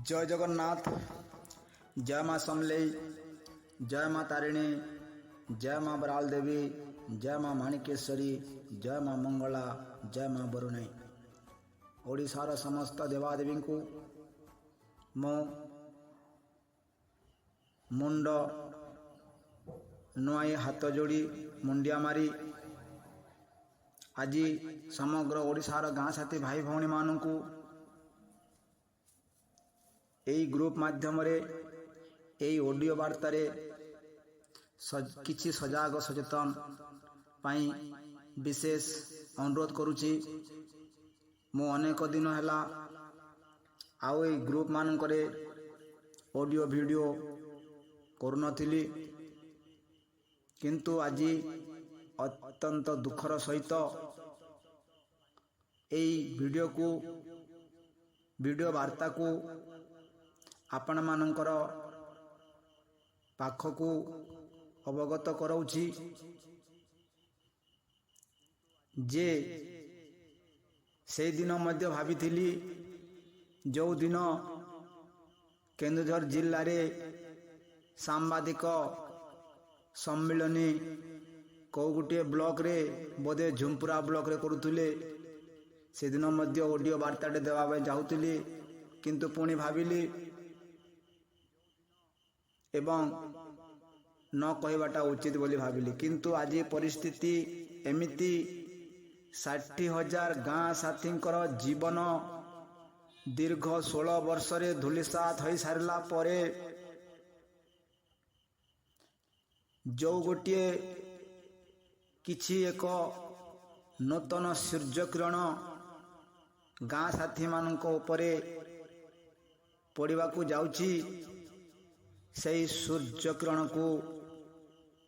जय जगन्नाथ, जय माँ समलेई, जय माँ तारिणी, जय माँ बराल देवी, जय माँ माणिकेश्वरी, जय माँ मंगला, जय माँ बरुणेई। ओडिशार समस्त देवादेवी को मो मुंड नुआई हाथ जोड़ी मुंडिया मारी आज समग्र ओडिशार गाँ साथी भाई भौणी मानू यही ग्रुप माध्यम यही ऑडियो वार्तार किछि सजाग सचेतन पाई विशेष अनुरोध करुछि। मु अनेक दिन है आउ ए ग्रुप मानकरे ऑडियो वीडियो करुनथिली, किंतु आज अत्यंत दुखर सहित यही वीडियो वार्ता को आपण मानकर पाखकू अवगत कराउछि जे से दिन मध्य भाविथिली जो दिन केन्दुझर जिल्ला रे सांबादिक सम्मिलनी कौ गोटे ब्लॉक रे बोधे झुमपुरा ब्लॉक रे करुले से दिन मध्य ऑडियो वार्ताटे देवा चाहूली, किंतु पुणी भाविली एवं न कहवाटा उचित बोली भाविली। किंतु आज परिस्थिति एमिति 60,000 गाँ साथींकर जीवन दीर्घ 16 वर्ष रे धूलिसात हो सारला परे जो गोटे किछि एक नूतन सूर्यकिरण गाँ साथी मानक उपरे पड़िबाकू जाउछि, सही सूर्यकिरण को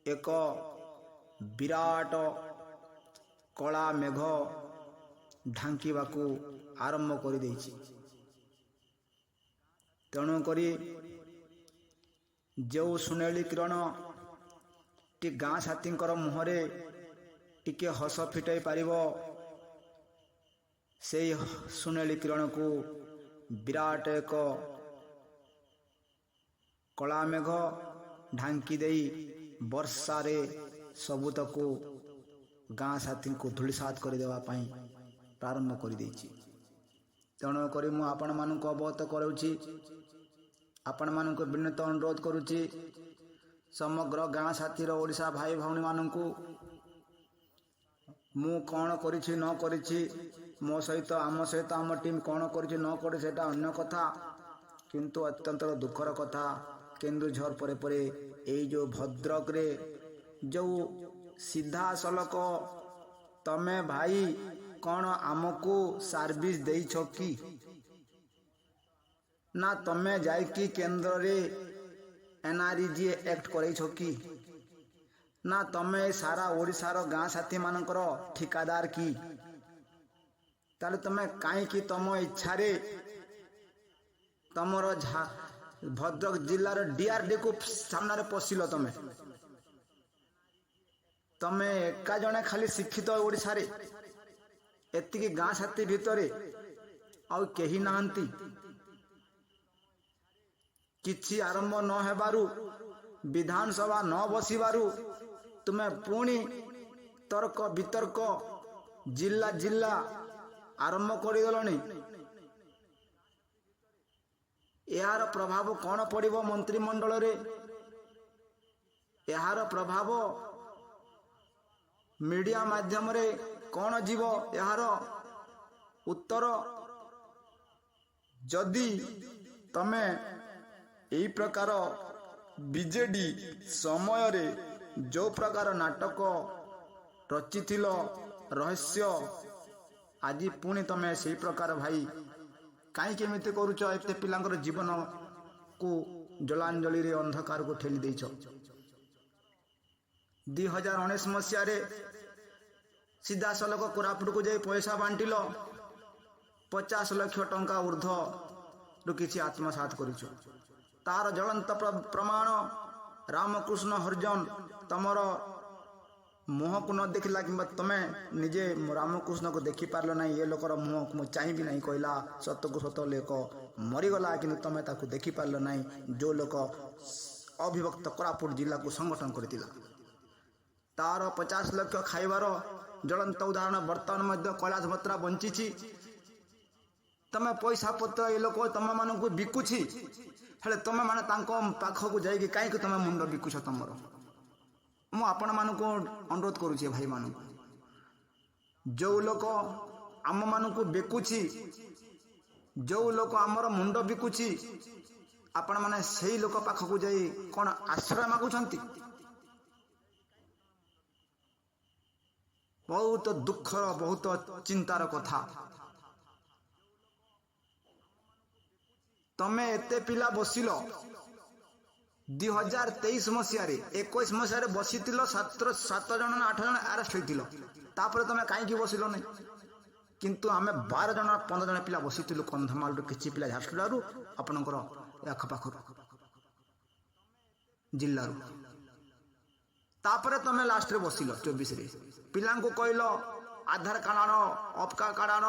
एक विराट कला मेघ ढांकीबाकू आरंभ कर देछि। तेणु करी जो सुनेली किरण टी गाँ साथींकर मुहरे टिके हस फिटाई पारिबो, से सुनेली किरण को विराट एक कला मेघ ढांकी देई वर्षा रे सबुतको गाँ साथी को धूलिसात कर देवा पाई प्रारंभ कर देछि। तेणु करी मु आपण मानक अवगत करूछि, आपण मानक विनत अनुरोध करूछि समग्र गाँ साथी रो ओडिशा भाई भौणी मानकू मु कौन करिछि न करिछि, मो सहित आम सहित आम टीम कौन करिछि न करि सेटा अन्य कथा, किंतु अत्यंत दुखर कथा केन्दुझर परे परे यही जो भद्रक रे जो सीधा सलक तमे भाई कौन आमको सर्विस देइछ कि ना तमे जाइकी केंद्र रे एनआरईजी एक्ट करैछ कि ना तमे सारा ओडिशार गाँ साथी मानकर ठिकादार की, ताले तमे काई कि तम इच्छा रे तमर भद्रक जिल्लार डीआरडी को सामना रे पशिल तमे एका जने खाली शिक्षित ओडिशा रे एतिकी गाँ साथी भितरे आउ केही नाहंती, किछि आरंभ न हेबारु विधानसभा न बसिबारु तुमे पुणी तर्क वितर्क जिल्ला जिल्ला आरंभ करिगलनी। यार प्रभाव कौन पड़िबो मंत्रिमंडल रे, यार प्रभाव मीडिया माध्यम रे कौन जीव, यार उत्तर जदि तमे एई प्रकार बीजेडी समय रे जो प्रकार नाटक रचिथिल रहस्य आज पुणी तमे से प्रकार भाई कहीं केमिति करूच, एते पिलांकर जीवन को जलांजलि रे अंधकार को ठेली देइछ। 2019 मसीह रे सीधा सलक कोरापुट को जाई पैसा बांटिल 50 लाख टंका ऊर्ध रु किछि आत्मसात करिछ। तार ज्वलंत प्रमाण रामकृष्ण हरिजन तमर मुहको न देखला कि तुम्हें निजे रामकृष्ण को देखी पार्ल ना ये लोकर मुह को चाहिए ना कहला सत को सत लोक मरीगला कि तुम्हें ताकू देखी पार्ल ना जो लोक अविभक्त कोरापुट जिला को संगठन करथिला तार 50 लाख खाइबार ज्वलंत उदाहरण बर्तमान कैलाश भत्रा बंची तमें पैसा पत्र ये लोक तुम मान को बिकुची हेले तुम मैंने पाखक जाकि कहीं तुम मुंड बिकुछ तुमर मु आपण मान को अनुरोध करुचे भाई मान जो लोक आम मान को बेकुची जो लोक आमर मुंड बिकुची आपण मैंने से लोक पाखक जाई कौन आश्रय मागुंट बहुत दुखर बहुत चिंतार कथा तमें एते पिला बसिल 2023 मसीह 21 मसीह बसी 7 जन 8 जन आरेस्ट होता तुम कहीं बसिल नहीं किंतु आम 12 जन 15 जन पिला बसी कंधमाल किसी पिला झारसुगुड़ा आपणकर आखपाख जिलू तापर तुम लास्ट बसिल 24 पिला कहल आधार कार्ड आण अपका कार्ड आण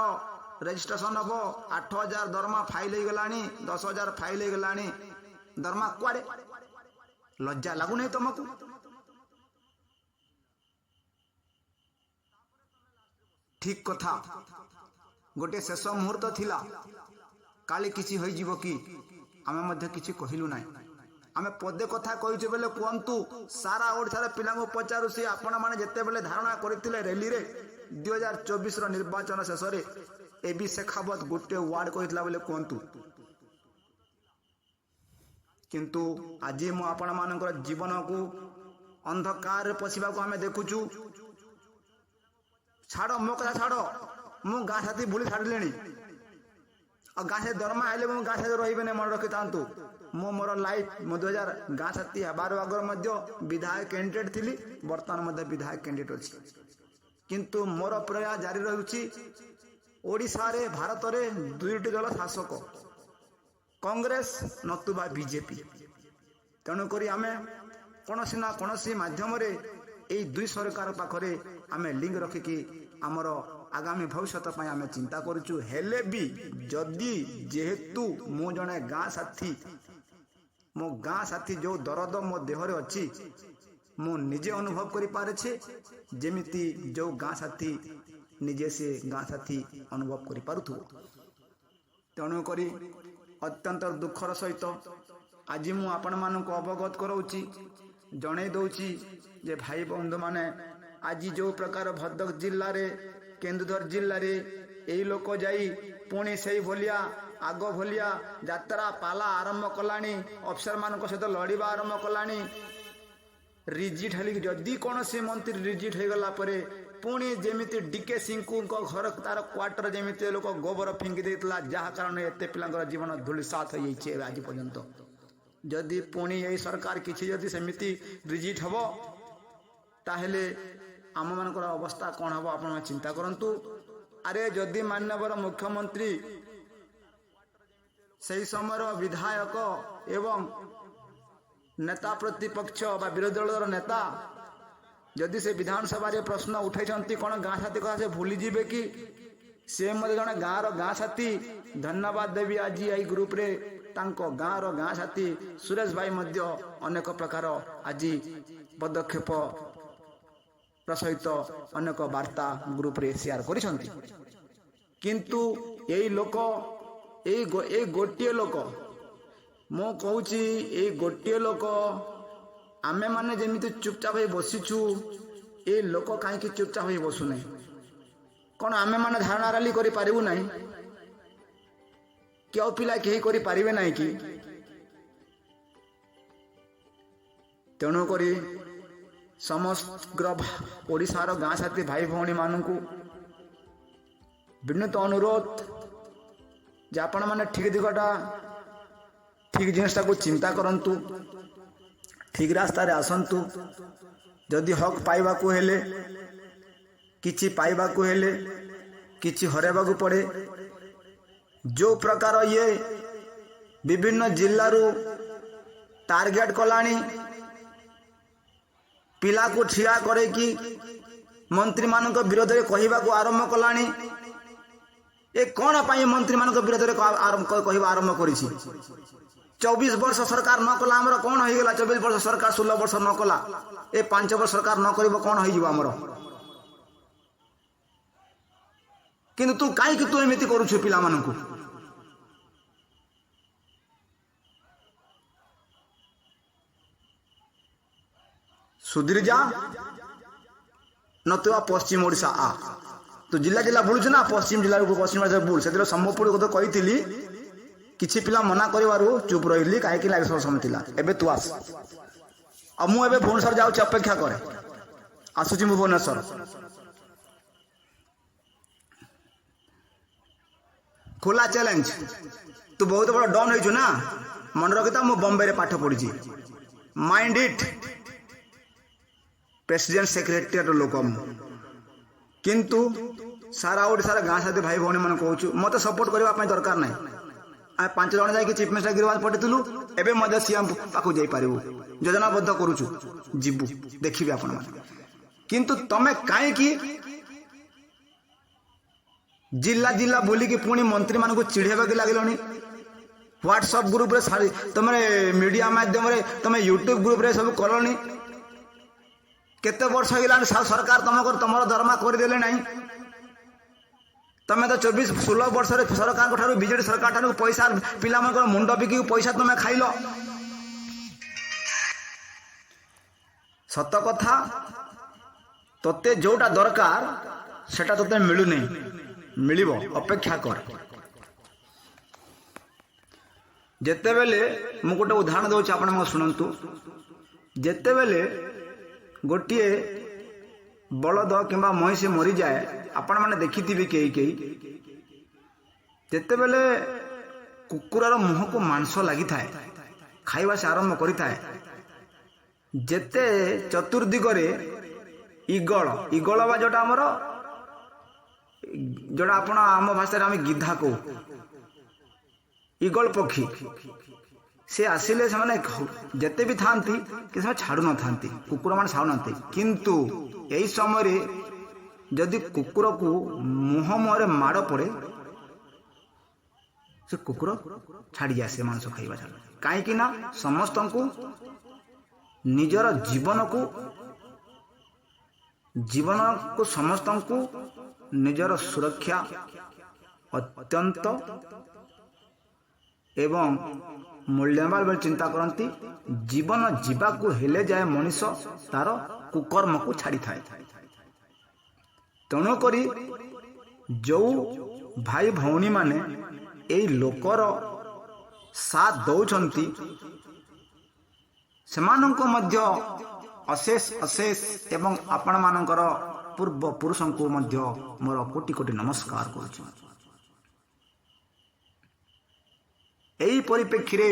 रेजिस्ट्रेशन हम 8,000 दरमा फाइल हो गला 10,000 फाइल हो गला दरमा कुआड़े लज्जा लगुना तुमको ठीक कथा गोटे शेष मुहूर्त थिला काली किसी हो जीव कि आमे मध्य किसी कहलु ना आमे पदे कथा कहिचे बेले कहतु सारा ओडिशार पिला पचारू सी आपण माने जेते बेले धारणा करथिले रैली रे 2024 रो निर्वाचन शेष रे एबी शेखावत गोटे वार्ड कहला बेले कहतु किंतु आज मु आपण मानकर जीवन को अंधकार पशिबा को आमे देखुचु छाड़ मो कथा छाड़ मु गाँ साथी भूली छाड़िले और गाँ से दरमा आइले मु गाँ साथी रही मन रखी था मो मोर लाइफ मो 2000 गाँ साथी हबार आगर विधायक कैंडिडेट थी बर्तमान विधायक कैंडिडेट अच्छी किंतु मोर प्रयास जारी रही ओडिशा रे भारत रे दुईटी दल शासक कांग्रेस नतुबा बीजेपी तेणुक आम कौन ना कौन मध्यम यही दुई सरकार पाखरे आम लिंक रखिकी आमर आगामी भविष्य आम चिंता करुचु हेले भी जदि जेहेतु मो जने गाँ साथी मो गाँ साथी जो दरद मो देहरे अच्छी मु निजे अनुभव करि पारे जेमिति जो गाँ साथी निजे से गाँ साथी अनुभव करि पारुथु तेणुक अत्यंत दुखर सहित आज मु आपण मानक अवगत कराऊची जणे दउची जे भाई बंधु माने आज जो प्रकार भद्रक जिल्ला रे केन्दुझर जिल्ला रे एई लोक जाई पुणी से भलिया आग भलिया यात्रा पाला आरंभ कलानी अफसर मानक सहित लड़िबा आरंभ कलानी रिजिट हेली जदि कौन से मंत्री रिजिट हो गला परे पुणी जेमिति डीके सिंह को घर तार क्वार्टर जेमिति लोक गोबर फिंगी देइतला जहा कारण एते पिलांकर जीवन धूलिसात हो जाइए आज पर्यंत जदि पुणी यही सरकार किसी जदि सेमिति रिजिट हबो ताहेले आम मानकर अवस्था कौन हम आप चिंता करंतु अरे जदि माननीय मुख्यमंत्री सही समय विधायक एवं नेता प्रतिपक्ष बा विरोधी दल नेता जदि से विधानसभा रे प्रश्न उठाई कौन गाँ साथी कथा से भूली जीवे कि से जड़े गाँ साथी धन्यवाद देवी आज यही ग्रुप रे तांको गाँ साथी सुरेश भाई मध्य अनेक प्रकार आज पदक्षेप सहित अनेक वार्ता ग्रुप रे शेयर करिसंती किंतु यही लोक यही गोटे लोक मो कहूची ये गोटे लोक आमे माने जेमिति चुपचाप हो बसीचु ये लोक कहीं चुपचाप हो बसुना कौन आमे माने धारणा रैली करि पारिबु नहीं क्यों पिला कहीं करि पारिबे नहीं कि तेणु करी समग्र ओडिशार गाँ साथी भाई भौणी मानू विनीत अनुरोध जे आपण माने ठीक दिगटा ठीक जिनटा को चिंता करंतु ठीक रास्ता रे आसंतु जदि हक पाइबा को हेले किछि पाइबा को हेले किछि हरेबा को पड़े जो प्रकार ये विभिन्न जिल्लारू टार्गेट कलानी पिला को ठिया करे कि मंत्री मानक विरोध में कहवाक आरंभ कलानी ए कौन पाई मंत्री मानक विरोध में कहवा आरंभ कर 24 वर्ष सरकार न कला आमर कौन हो गला 24 वर्ष सरकार 16 वर्ष न कला ए 5 वर्ष सरकार न कर कौन होमर किंतु तू कहीं तू एमती करुछु पिला मानकु सुधीर जा नतुआ पश्चिम ओडिशा आ तू जिला जिला बुलुछु ना पश्चिम जिला पश्चिम ओडिशा बुल से सम्भवपुर को कही किछि पिला मना करिवारु चुप रहिली काहे लागे सब समथिला एबे तू आस अब मु एबे भुवनेश्वर जाउछि अपेक्षा करे आसुछि मु भुवनेश्वर खुला चैलेंज तू बहुत बड़ा डॉन होइछु ना मन रखिता मु बॉम्बे रे पाठ पढिछि माइंड इट प्रेसिडेंट सेक्रेटरी लोक किंतु सारा ओडिशा गाँ साथी भाई भौणी मैंने कहूँ मत सपोर्ट करने दरकार ना आम 5 जन जाकि चीफ मिनिस्टर गिरिबाज पठेलु एवं सीएम पाखु जापरू योजनाबद्ध करुचु जीवु देखिए आपण किंतु तमें कहीं जिला जिला बुलिकी पुणी मंत्री मान चिड़ेबा लगे व्हाट्सएप ग्रुप रे तुम मीडिया माध्यम तुम यूट्यूब ग्रुप रे सब कलनी केते वर्ष होगा सरकार तुम दरमा करदे ना तुम्हें तो 24-16 वर्ष सरकार बीजेडी सरकार पैसा पिला मुंड बिकी पैसा तुम्हें खाइल सत कथा तोते जोटा दरकार सेटा तोते मिलू नहीं मिल अपेक्षा कर जेते बेले मु गोटे उदाहरण दूसरी आपण शुणु जेते बेले गोटे बलद किंबा महिषी मरी जाए आपण मैंने देखी कई जेते बेले कुकुरर मुह को मांस लगी थाए खाइबा से आरंभ करिथाए जेते चतुर्दिगरे इगल इगल बा जोटा आमर जोटा आपण आम भाषा आम गिधा को इगल पक्षी से आसिले से माने जेते भी थांती कि से छाड़ू न थांती कुकुर मान छाड़ू नथि किंतु एई समय रे जदि कुकुर को मुह मुहरे माड़ पड़े से कुकुर छाड़ी जाए से मांस खाइबा छाड़ कहीं ना समस्त को निजर जीवन को समस्त को निजर सुरक्षा अत्यंत एवं मूल्यवान बेले चिंता करती जीवन जीवाकू हेले जाए मनीष तार कुकर्म को छाड़ी थाए तेणुक जो भाई भौणी माने एई लोकर साथ दौरान सेमानंको मध्य अशेष अशेष एवं आपण मानकर पूर्व पुरुषों को मध्य मोर कोटि कोटि नमस्कार करुछु एई परिप्रेक्षी रे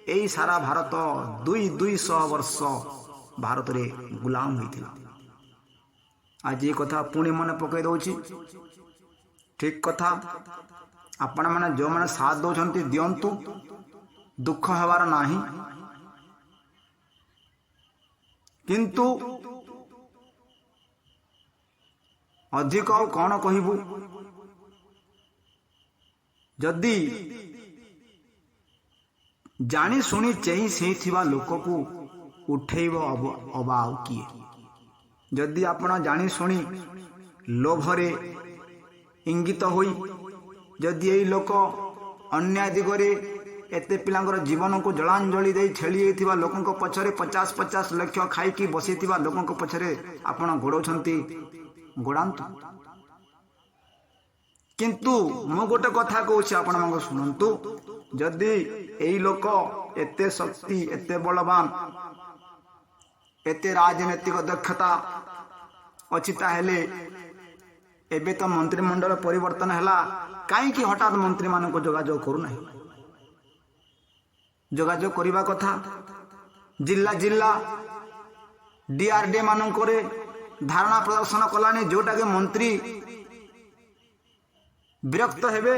एई सारा भारत 200 वर्ष भारत रे गुलाम होइथिला आज ये कथा पुणी मन पकई दउछि ठीक कथा आपण माने जो माने साथ दउछंती दियंतु दुख हवार नाही किंतु अधिक कौन कहबू जदि जानी शुणी चेई से लोक को उठेब अबा किए जदि आपण जानी शुणी लोभरे इंगित होई जदि यही लोक अन्याय दिगरे एते पिलांगर जीवन को जलांजलि दे छेली लोकों पछरे 50-50 लाख खाई बसई लोकों पछरे आपण गोड़ौछंती गोड़ांतु किंतु मु गोटे कथा कहूँ आपण शुणु जदि यही लोक एते शक्ति एते बलवान एते राजनैतिक दक्षता अच्छी ताहेले एबे तो मंत्रिमंडल परिवर्तन है कहीं हठात मंत्री मान जोगाजोग करूना जोगाजोग करने कथा जिला जिला डीआरडी मानक धारणा प्रदर्शन कलानी जोटा के मंत्री विरक्त हेबे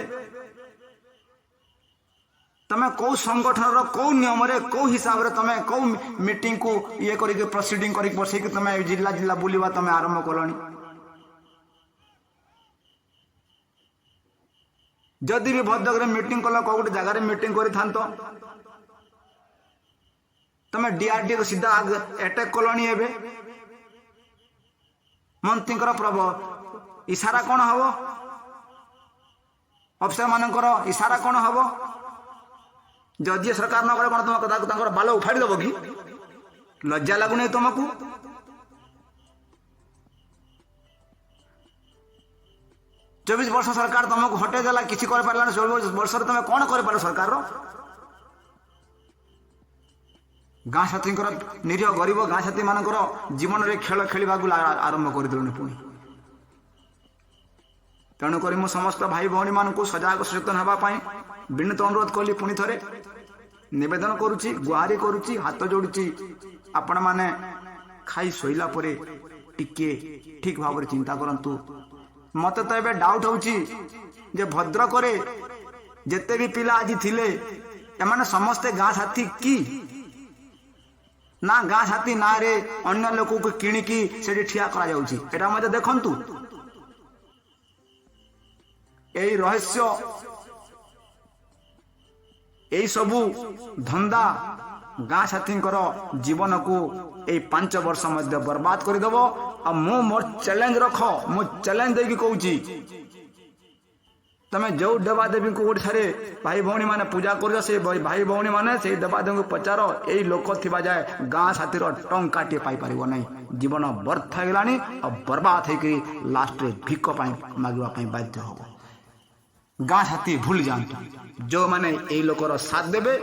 तुम्हें कौ संगठन कौ नियम कौ हिसाब से तुम्हें कौ मीटिंग को ये करके प्रोसीडिंग कर बसई तुम्हें जिला जिला बुलवा तुम्हें आरंभ कलनी जदि भी भद्रक मीटिंग कल कौ गोटे जगार मीटिंग कर तुम्हें डीआरडी को सीधा अटैक कलनी एवं मंत्री प्रभु इशारा कौन हम अफिसर मानकर इशारा कौन हम जदि सरकार न करे कौन तुम बाल उफाड़ी दब कि लज्जा लगुनि तुमको चौबीस वर्ष सरकार तुमको हटे देला किसी कर पारा 16 वर्ष तुम कौन कर पार सरकार गाँ साथी निरीह गरीब गाँ साथी मान जीवन में खेल खेलवा आरंभ करदेलुनि पुणी तेणुक मु समस्त भाई भौणी मान सजाग सचेतन होगापी विनीत अनुरोध कली पुणी थे निवेदन करुच्ची गुहारी करुच्ची हाथ जोड़ुची आपण मैंने खाई शोला टिके ठीक भाव चिंता करंतु मत तो ये डाउट होची जे भद्रक जिते भी पिला आज थिले एमाने समस्ते गाँ साथी की ना गाँ साथी ना रे अन्य लोक को किणिकी से ठिया करा मत देखंतु यही रहस्य यही सबू धंदा गाँ साथी जीवन को यही 5 वर्ष मध्य बर्बाद करदेव आ मु मोर चैलेंज रख मु चैलेंज देकी कहूँ तमें जो देवादेवी को गोटे भाई भौणी मैंने पूजा कर से भाई भौणी मैंने से देवादेवी को पचार यही लोक थी जाए गाँ साथी टंकाटे पाइपर ना जीवन बर्थ होगलानी और बर्बाद होकर लास्ट भिक मागवाई बाध्य हम गाँ साथी भूल जातु जो मैंने यही लोकर साथ देवे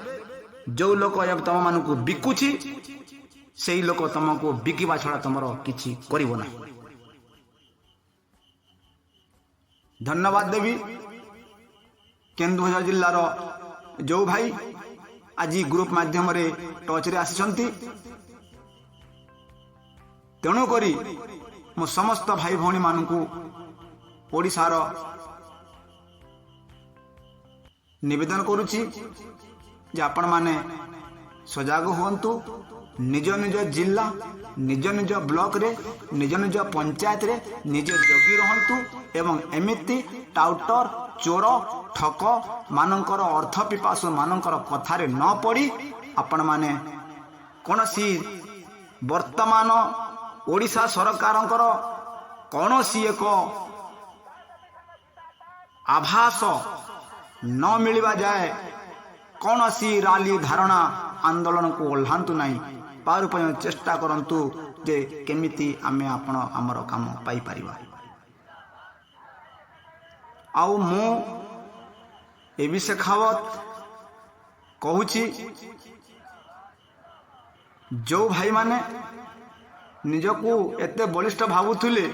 जो लोक तुम मान को बिकुची से लोक तुमको बिकवा छड़ा तुम किसी करना। धन्यवाद देवी केन्दुझर जिलार जो भाई आज ग्रुप माध्यम टच रे आसी तेणुक मु समस्त भाई भौणी मान ओडिशार निवेदन करुच्ची जे आपण माने सजाग हुंतु निज निज जिला निज निज ब्लॉक रे निज निज पंचायत रे निज जगी रहंतु एवं एमिति टाउटर चोर ठक मानकर अर्थ पिपासु मानकर कथारे न पड़ी आपण माने कोनसी वर्तमान ओडिशा सरकारंकर कोनसी एक आभास न मिलवा जाए कौन सी राली धारणा आंदोलन को ओह्लांतु नहीं पारुपय चेष्टा करंतु जे केमिति आमे आपण आमर काम पाई परिबा आउ मु एबी शेखावत कहूची जो भाई माने निजको एते बलिष्ठ भावुथुले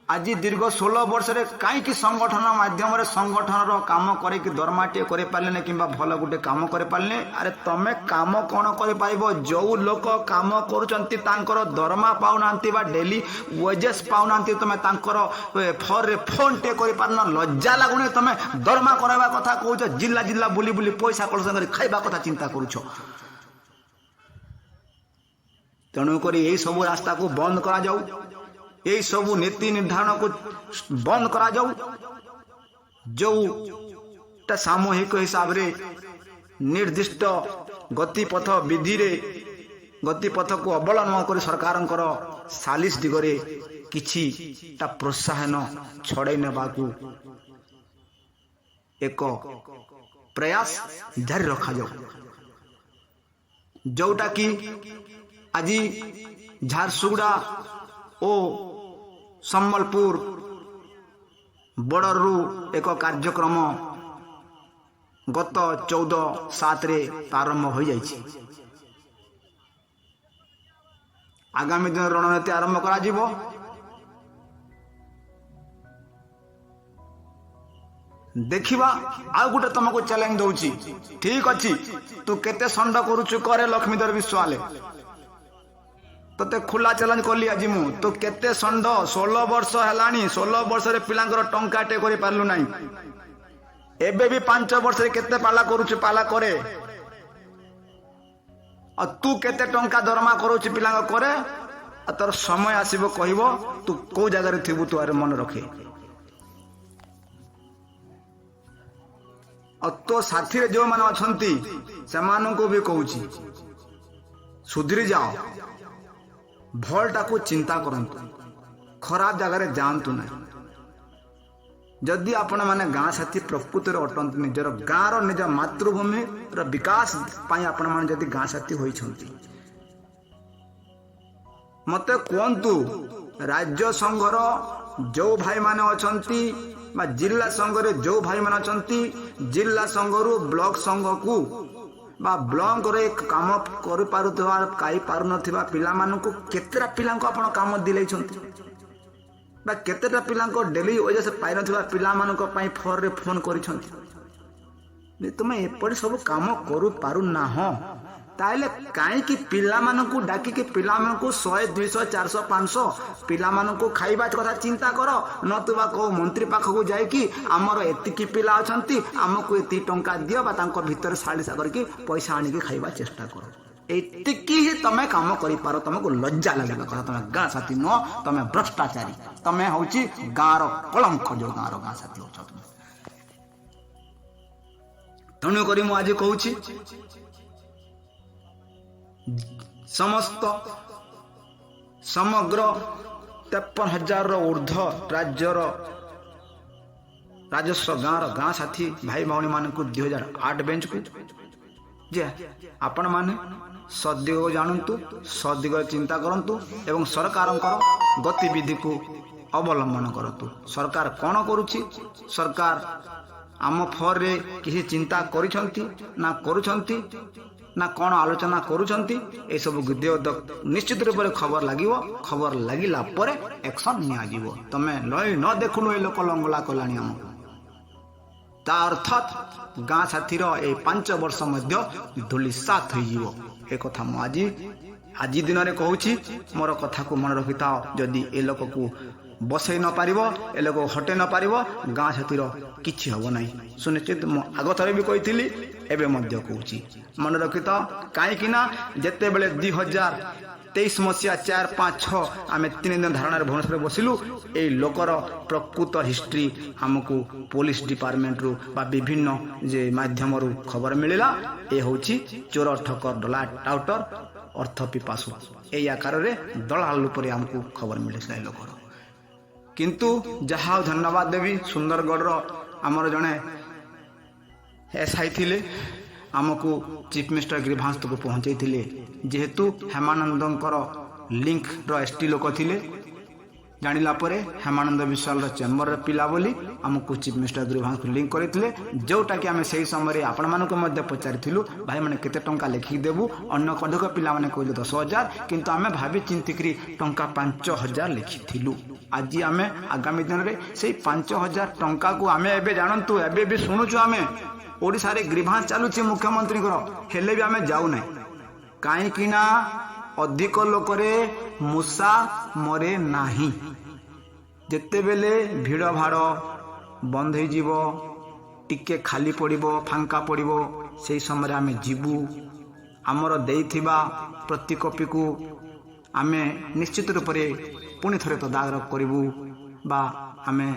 आज दीर्घ 16 वर्ष रे कहीं संगठन माध्यम संगठन काम करे दरमाटे करे पारे कि भल गोटे काम करे पारे अरे तमें काम कौन कर पाइबो जो लोक काम कर दरमा पाऊना डेली वेजेस पाऊना तुम फर फोन टे कर पारन लज्जा लगुनि तुम दरमा करवा कथा कह जिला जिला बुली बुली पैसा कलेक्शन खाइबा कथा चिंता करुछ तेणुक यही सब रास्ता को बंद करा जाऊ यही सबू नीति निर्धारण को बंद करा जाऊ जो सामूहिक हिसाब रे निर्दिष्ट गतिपथ विधि रे गतिपथ को अवलंबन कर सरकार सालिश दिगरे किछि ता प्रोत्साहन छड़े नेबाकू एक प्रयास जारी रखा जाऊ जोटा कि आज झारसुगुड़ा ओ सम्बलपुर बॉर्डर रु एक कार्यक्रम गत 14/7 रे प्रारंभ हो जाइछि। आगामी दिन रणनीति आरंभ करा जिवो। देखिबा आ गुटे तुमको चैलेंज दउछि ठीक अछि तू केते संड करूछु करे लक्ष्मीधर विश्वाले तते खुला चैलेंज करली आज मु तो केते संड 16 वर्ष हेलानी 16 वर्ष रे पिलांकर टंका टे करि पारलु नाही एबे भी 5 वर्ष केते पाला करूछु पाला करे और तू केते टंका दरमा करूछु पिला करे तोर समय आसीबो कहबो तू को जगह रे थिबु तू आरे मन रखे और तो साथी रे जो माने अछंती सेमानन को भी कहूची सुधरी जाओ भलटा को चिंता करंतु खराब जगह रे जानतु ना जदि आपण माने गाँ साथी प्रकृत अटंत निजर गाँव निज मातृभूमि विकास आपण माने जदि गाँ साथी होइछंती मते कहतु राज्य संघर जो भाई माने अछंती बा जिला संघ रे जो भाई माने अछंती जिला संघरु ब्लॉक संघ को बा ब्लॉक रे काम कर पारुथवा काई पारु नथिबा पिला मानकु केतेरा पिला को आपण काम दिलै छंती बा केतेटा पिला को डेली वजह से पाइ नथिबा पिला मानक पई फोन रे फोन करि छंती तुम एपरि सब काम करू पारु ना हो ताले काई कि पिला मानकु डाकी कि पिला मानकु 100 200 400 500 पिला मानकु खाइबा कथा चिंता करो नतुबा को मंत्री पाखकु जाय कि हमर एतिकी पिला अछंती हमकु एति टंका दियो बा तांको भीतर सालिसा करके पैसा आनी के खाइबा चेष्टा करो एतिकी ही तमे काम करि पारो तमको लज्जा लागबा कथा तमे गाँ साथी न तमे भ्रष्टाचारी तमे होची गाँर कलंक जो गाँर गाँ साथी होछ तनु करी मु आज कहूची समस्त समग्र 53,000 ऊर्ध राज्यर राजस्व गाँ साथी भाई भौणी मान 2008 बेंच को जे आपण माने सदिग को जानतु सदिग चिंता करंतु एवं सरकार गतिविधि को अवलंबन करतु सरकार कौन करुछि सरकार आम फर रे किसी चिंता करिसंती ना करुछंती ना कौन आलोचना करुछंती ए सब निश्चित रूप से खबर लागिवो खबर लागिला परे एक्शन निया जीवो तमे लई न देखुनु ए लोक लंगला कलानी हम ता अर्थात गाँ साथीर ए 5 वर्ष मध्य धूलिसात हो जीवो ए कथा मु आज दिन रे कहूची मोर कथा को मन रखिता जदि ए लोक को बसई न पारिबो ए लोक हटे न पारिबो गाँ साथीर किछि हबो नै सुनिश्चित मु आगो थरे भी कहिथिली एबे मध्य कहूची मन रखिता काई किना जेते बेले 2023 मसिया 4 5 6 आमे 3 दिन धारणा भुवनेश्वर बसिलु ए लोकर प्रकृत हिस्ट्री हमकु पुलिस डिपार्टमेंट रु बा विभिन्न जे माध्यम रु खबर मिलिला ए होची चोर ठकर डला टाउटर अर्थ पिपासु ए आकार रे दलाल उपरे हमकु खबर मिलिसला ए लोकर किंतु जहा धन्यवाद देवी सुंदरगढ़ रो हमर जने एसआई थिले आमको चीफ मिनिस्टर ग्रीभांस तक पहुंचे जेहेतु हेमानंदंकर लिंक रो एसटी लोक थिले जानिला परे हेमानंद विशाल चेम्बर पिला बोली आमको चीफ मिनिस्टर ग्रीभांस लिंक करथिले जोटा कि आमे सेही समय आपण मानको मध्य पचारिथिलु भाई माने केते टंका लेखि देबु अन्य कदक पिला माने कहले 10,000 किंतु आमे भाबी चिंतिकरी टंका 5,000 लेखिथिलु आज आमे आगामी दिन रे सेही 5,000 टंका को आमे एबे जानंतु एबे भी सुनुछु आमे ओडिसा रे ग्रीभांस चालुछि मुख्यमंत्री को हेले भी आमे जाउ नै काई किना अधिक लोकरे मूसा मरे नाही जेते बेले भीड़ भाड़ बंद हो जीवो टिके खाली पड़िबो फांका पड़िबो सेही समय आमे जीवु आमर देइथिबा प्रति कॉपी को आमे निश्चित रूप से पुणी थरे तदारक करिवु बा आमे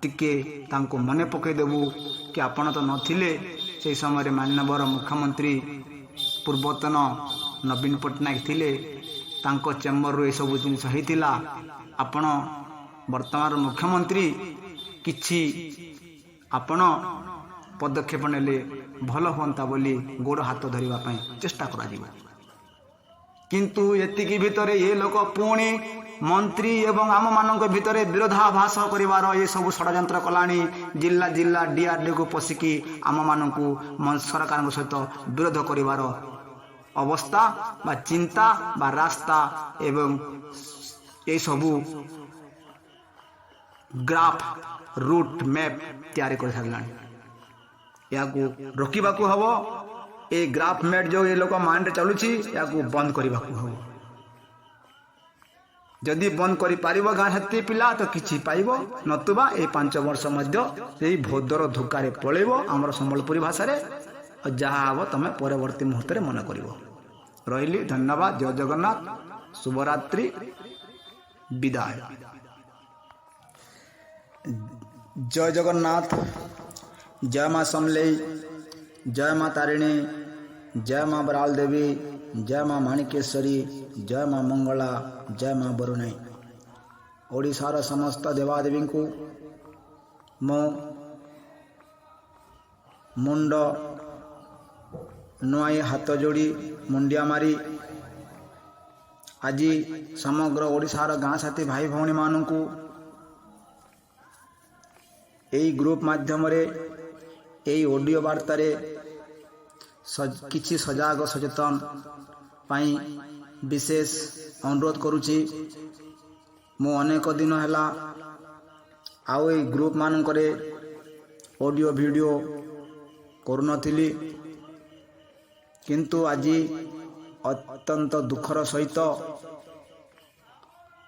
टिके तांको मने पकई देबु कि आपण तो नथिले सेही समय माननीय मुख्यमंत्री पूर्वतन नवीन पट्टनायक थिले तांको चेम्बर रो ए सब जिनिस होइतिला आपण वर्तमान मुख्यमंत्री किछि आपण पदक्षेप नेले भल होंता बोली गोड़ हाथ धरिबा पई चेष्टा करा दिबा किंतु एतिकी भितरे ये लोक पुणी मंत्री एवं आम मानक भितरे विरोधाभास करिवार ये सब षड्यंत्र कलानी जिला जिला डीआरडी को पसिकी आम मानकु सरकार सहित विरोध करिवार अवस्था बा चिंता बा रास्ता एवं ये सबू ग्राफ रूट मैप तैयारी कर सारा या रोकवा को हम ए ग्राफ मैप जो ये लोग माइंड चलुची या बंद करने को हम जदि बंद कर गाँ साथी पिला तो किसी पाइब नतुबा ये 5 वर्ष मध्य भोदर धोकार पलैब आमर संबलपुरी भाषा जहाँ हम तुम परवर्ती मुहूर्त में मन कर रही। धन्यवाद। जय जगन्नाथ। शुभरात्रि। विदाय। जय जगन्नाथ। जय माँ समलेई। जय माँ तारिणी। जय माँ बराल देवी। जय माँ माणिकेश्वरी। जय माँ मंगला। जय माँ बरुणाई। ओडिशार समस्त देवादेवी को मो मुंड नुआई हाथ जोड़ी मुंडिया मारी आज समग्र ओडिशार गाँ साथी भाई भौणी मानू यही ग्रुप माध्यम यही ऑडियो वार्ता किछि सजाग सचेतन पाई विशेष अनुरोध करुछि। मु अनेक दिन है आउ ए ग्रुप मानकरे ऑडियो वीडियो करुनथिली किंतु आज अत्यंत दुखर सहित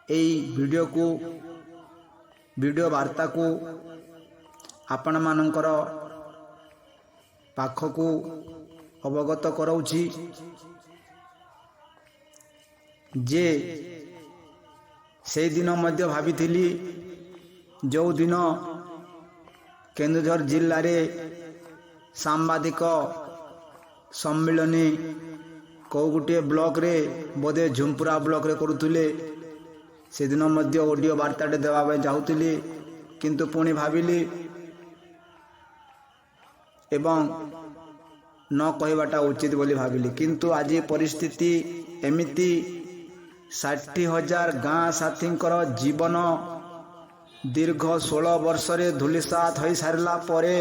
यही वीडियो वार्ता को आपण मानकर पाखकू अवगत कराउछि जे से दिन मध्य भाविथिली जो दिन केन्दुझर जिल्ला रे सांबादिक सम्मिलनी कौ गोटे ब्लॉक रे बोधे झुमपुरा ब्लॉक रे करुले से दिन मध्य ऑडियो वार्ताटे देवा चाहूली किंतु पुणी भाविली एवं न कहवाटा उचित बोली भाविली किंतु आज परिस्थिति एमिति 60,000 गाँ साथी जीवन दीर्घ 16 वर्ष रे धूलिसात हो सारा परे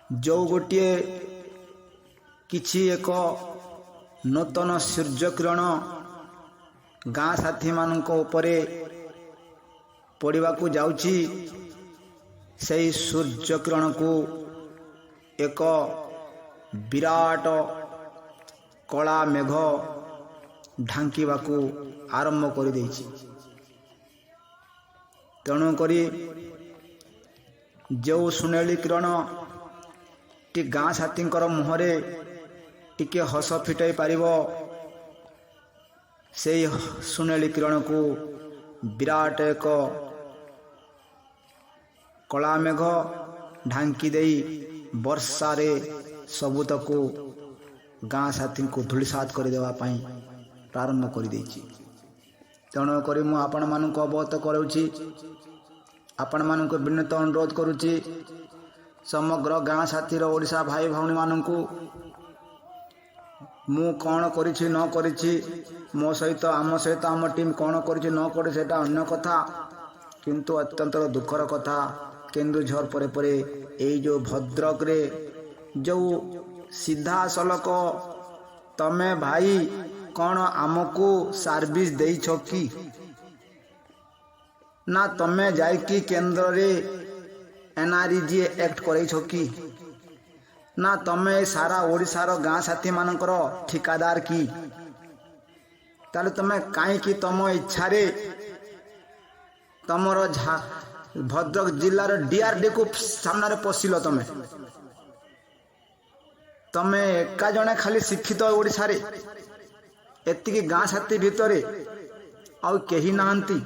जो गोटे किछि एक नूतन सूर्यकिरण गाँ साथी मानक उपरे पड़वा को जाउछि से सूर्यकिरण को एक विराट कला मेघ ढांकीबा को आरंभ कर देछि। तेणुक जो सुनेली किरण टी गाँ साथी मुहरे टिके हस फिटाई पारिबो से सुनेली किरण को विराट एक कला मेघ ढांकी देई वर्षा रे सबुतक गाँ साथी को धूलिसात कर देवा पाई प्रारंभ कर देछि। तेणुक मु आपण मानक अवगत करूछि आपण मानक विनम्र अनुरोध करुछि समग्र गाँ साथी ओडिशा भाई भौणी मानक मु कौन करिछि न करिछि मो सहित आम टीम कौन करिछि न करि सेटा अन्य कथा किंतु अत्यंत दुखर कथा केन्दुझर परे परे यही जो भद्रक रे जो सीधा सलक तमे भाई कौन आमको सर्विस देइछ कि ना तमे जाइकी केंद्र रे एनआरईजी एक्ट करैछ कि ना तमे सारा ओडिशार गाँ साथी मानकर ठिकादार कि ताले तमे काई कि तम इच्छा रे तमर भद्रक जिल्लार डीआरडी को सामने पशिल तमे एका जने खाली शिक्षित ओडिशा रे एतिकी गाँ साथी भितरे आउ केही नाहंती।